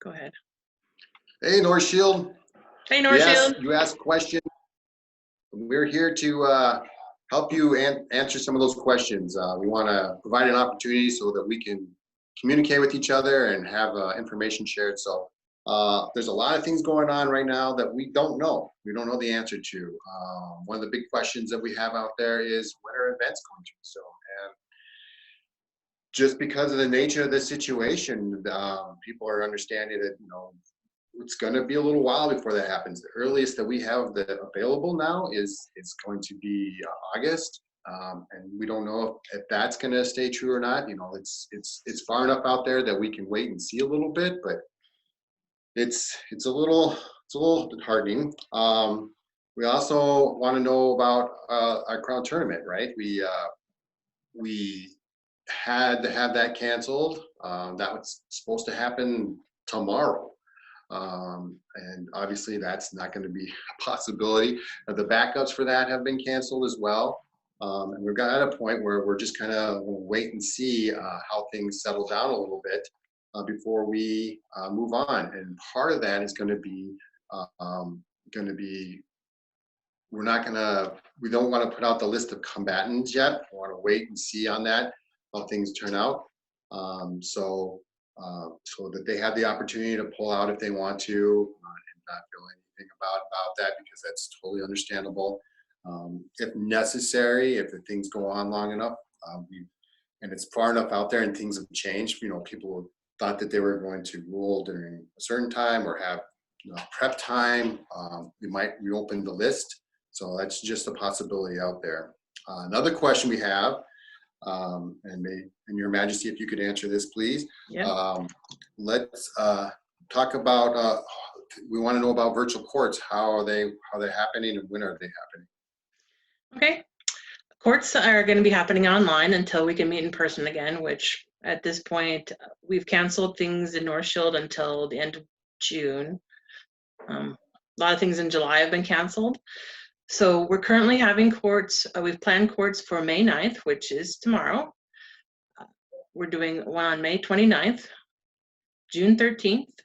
Go ahead. Hey, Northshield. Hey, Northshield. You asked questions. We're here to help you answer some of those questions. We want to provide an opportunity so that we can communicate with each other and have information shared. So there's a lot of things going on right now that we don't know. We don't know the answer to. One of the big questions that we have out there is, when are events going to resume? And just because of the nature of the situation, people are understanding that, it's going to be a little while before that happens. The earliest that we have available now is going to be August, and we don't know if that's going to stay true or not. It's far enough out there that we can wait and see a little bit, but it's a little disheartening. We also want to know about our crown tournament, right? We had to have that canceled. That was supposed to happen tomorrow. And obviously that's not going to be a possibility. The backups for that have been canceled as well. And we've got at a point where we're just kind of wait and see how things settle down a little bit before we move on. And part of that is going to be we don't want to put out the list of combatants yet. We want to wait and see on that, how things turn out. So that they have the opportunity to pull out if they want to, and not feel anything about that, because that's totally understandable. If necessary, if the things go on long enough, and it's far enough out there and things have changed, people thought that they were going to rule during a certain time or have prep time, we might reopen the list. So that's just a possibility out there. Another question we have, and Your Majesty, if you could answer this, please. Yeah. Let's talk about. We want to know about virtual courts. How are they happening, and when are they happening? Okay. Courts are going to be happening online until we can meet in person again, which at this point we've canceled things in Northshield until the end of June. A lot of things in July have been canceled. So we're currently having courts. We've planned courts for May 9th, which is tomorrow. We're doing one on May 29th, June 13th,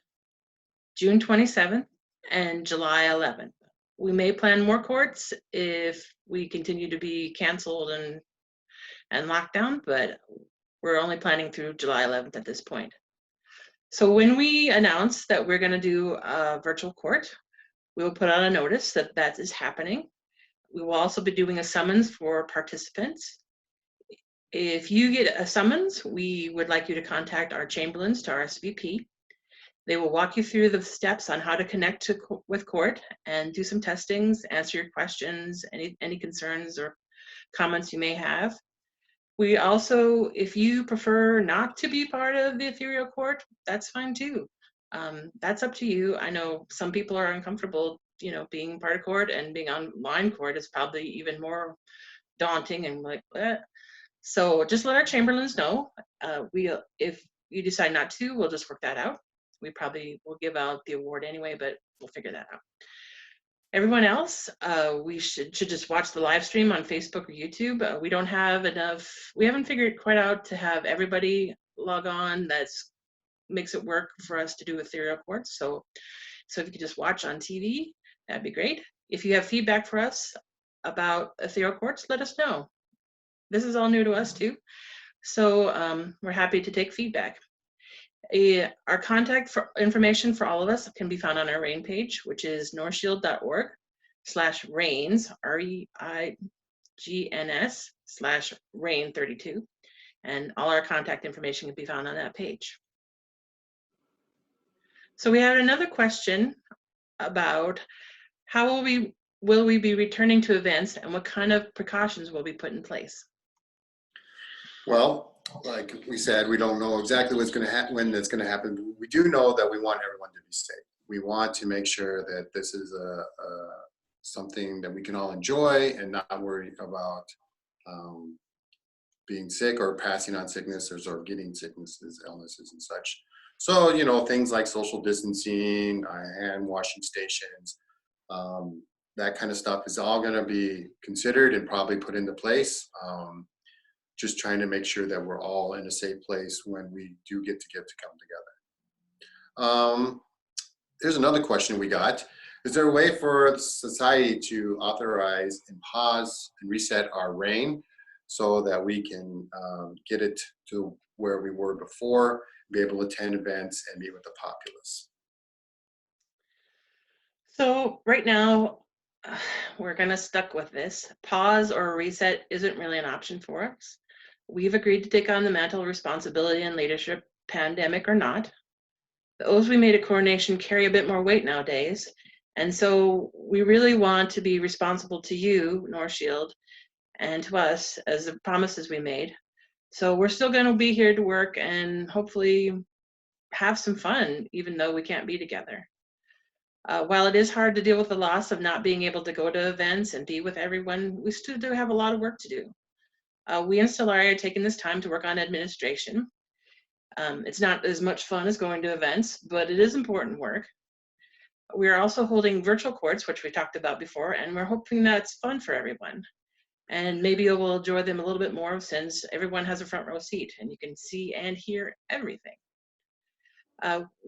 June 27th, and July 11th. We may plan more courts if we continue to be canceled and locked down, but we're only planning through July 11th at this point. So when we announce that we're going to do a virtual court, we will put out a notice that that is happening. We will also be doing a summons for participants. If you get a summons, we would like you to contact our Chamberlains to RSVP. They will walk you through the steps on how to connect with court and do some testings, answer your questions, any concerns or comments you may have. We also, if you prefer not to be part of the ethereal court, that's fine too. That's up to you. I know some people are uncomfortable, being part of court, and being online court is probably even more daunting and like that. So just let our Chamberlains know. If you decide not to, we'll just work that out. We probably will give out the award anyway, but we'll figure that out. Everyone else, we should just watch the live stream on Facebook or YouTube. We don't have enough. We haven't figured quite out to have everybody log on. Makes it work for us to do ethereal courts. So if you could just watch on TV, that'd be great. If you have feedback for us about ethereal courts, let us know. This is all new to us too. So we're happy to take feedback. Our contact information for all of us can be found on our RAIN page, which is northshield.org/RAINS, REIGNS/RAIN32. And all our contact information can be found on that page. So we had another question about how will we be returning to events, and what kind of precautions will be put in place? Well, like we said, we don't know exactly what's going to happen, when it's going to happen. We do know that we want everyone to be safe. We want to make sure that this is something that we can all enjoy and not worry about being sick or passing on sicknesses or getting sicknesses, illnesses, and such. So, things like social distancing, hand washing stations, that kind of stuff is all going to be considered and probably put into place. Just trying to make sure that we're all in a safe place when we do get to come together. Here's another question we got. Is there a way for society to authorize and pause and reset our reign so that we can get it to where we were before, be able to attend events and meet with the populace? So right now, we're gonna stuck with this. Pause or reset isn't really an option for us. We've agreed to take on the mantle of responsibility and leadership, pandemic or not. The oaths we made at coronation carry a bit more weight nowadays. And so we really want to be responsible to you, Northshield, and to us as the promises we made. So we're still going to be here to work and hopefully have some fun, even though we can't be together. While it is hard to deal with the loss of not being able to go to events and be with everyone, we still do have a lot of work to do. We in Stellari are taking this time to work on administration. It's not as much fun as going to events, but it is important work. We are also holding virtual courts, which we talked about before, and we're hoping that's fun for everyone. And maybe you will enjoy them a little bit more since everyone has a front row seat and you can see and hear everything.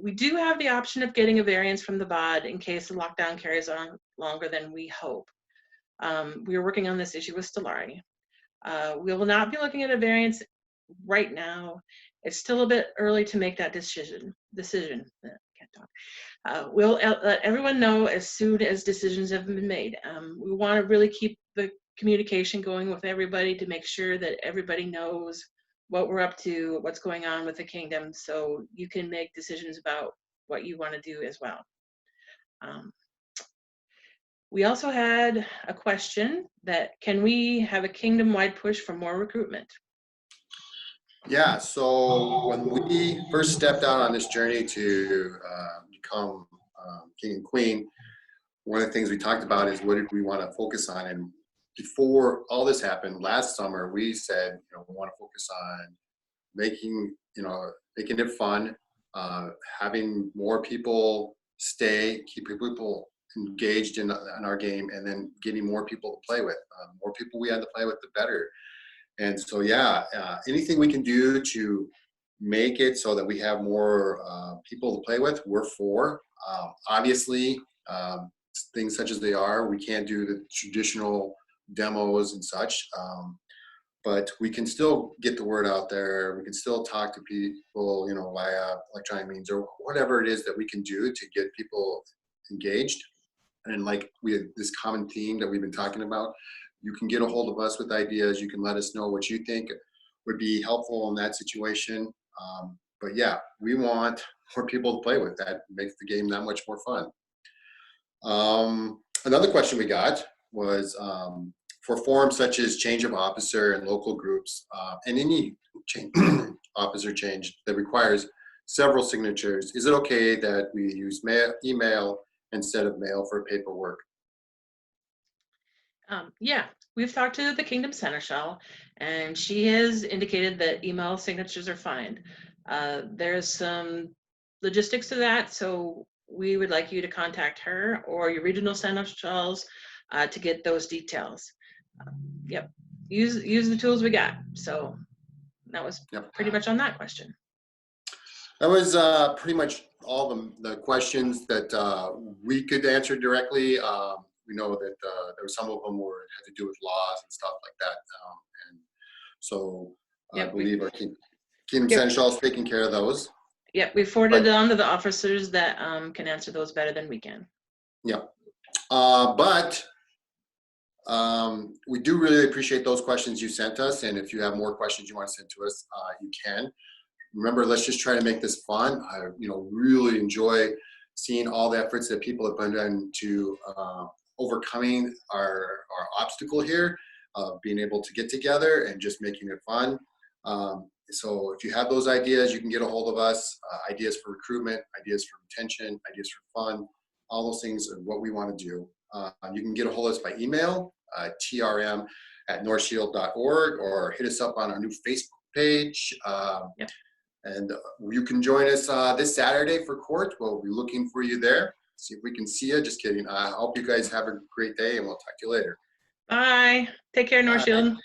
We do have the option of getting a variance from the BOD in case the lockdown carries on longer than we hope. We are working on this issue with Stellari. We will not be looking at a variance right now. It's still a bit early to make that decision. Can't talk. We'll let everyone know as soon as decisions have been made. We want to really keep the communication going with everybody to make sure that everybody knows what we're up to, what's going on with the kingdom, so you can make decisions about what you want to do as well. We also had a question that can we have a kingdom-wide push for more recruitment? Yeah, so when we first stepped out on this journey to become king and queen, one of the things we talked about is what did we want to focus on. And before all this happened last summer, we said, we want to focus on making it fun, having more people stay, keep people engaged in our game, and then getting more people to play with. More people we had to play with, the better. And so, yeah, anything we can do to make it so that we have more people to play with, we're for. Obviously, things such as they are, we can't do the traditional demos and such, but we can still get the word out there. We can still talk to people, via electronic means or whatever it is that we can do to get people engaged. And like we had this common theme that we've been talking about, you can get a hold of us with ideas. You can let us know what you think would be helpful in that situation. But yeah, we want more people to play with. That makes the game that much more fun. Another question we got was for forums such as change of officer and local groups, and any officer change that requires several signatures, is it okay that we use email instead of mail for paperwork? Yeah, we've talked to the Kingdom Seneschal, and she has indicated that email signatures are fine. There's some logistics to that, so we would like you to contact her or your regional seneschals to get those details. Yep, use the tools we got. So that was pretty much on that question. That was pretty much all the questions that we could answer directly. We know that there were some of them had to do with laws and stuff like that. And so I believe our Kingdom Seneschal is taking care of those. Yep, we forwarded it on to the officers that can answer those better than we can. Yep. But we do really appreciate those questions you sent us. And if you have more questions you want to send to us, you can. Remember, let's just try to make this fun. I really enjoy seeing all the efforts that people have done to overcoming our obstacle here, being able to get together and just making it fun. So if you have those ideas, you can get a hold of us. Ideas for recruitment, ideas for retention, ideas for fun, all those things are what we want to do. You can get a hold of us by email, trm@northshield.org, or hit us up on our new Facebook page. And you can join us this Saturday for court. We'll be looking for you there. See if we can see you. Just kidding. I hope you guys have a great day, and we'll talk to you later. Bye. Take care, Northshield.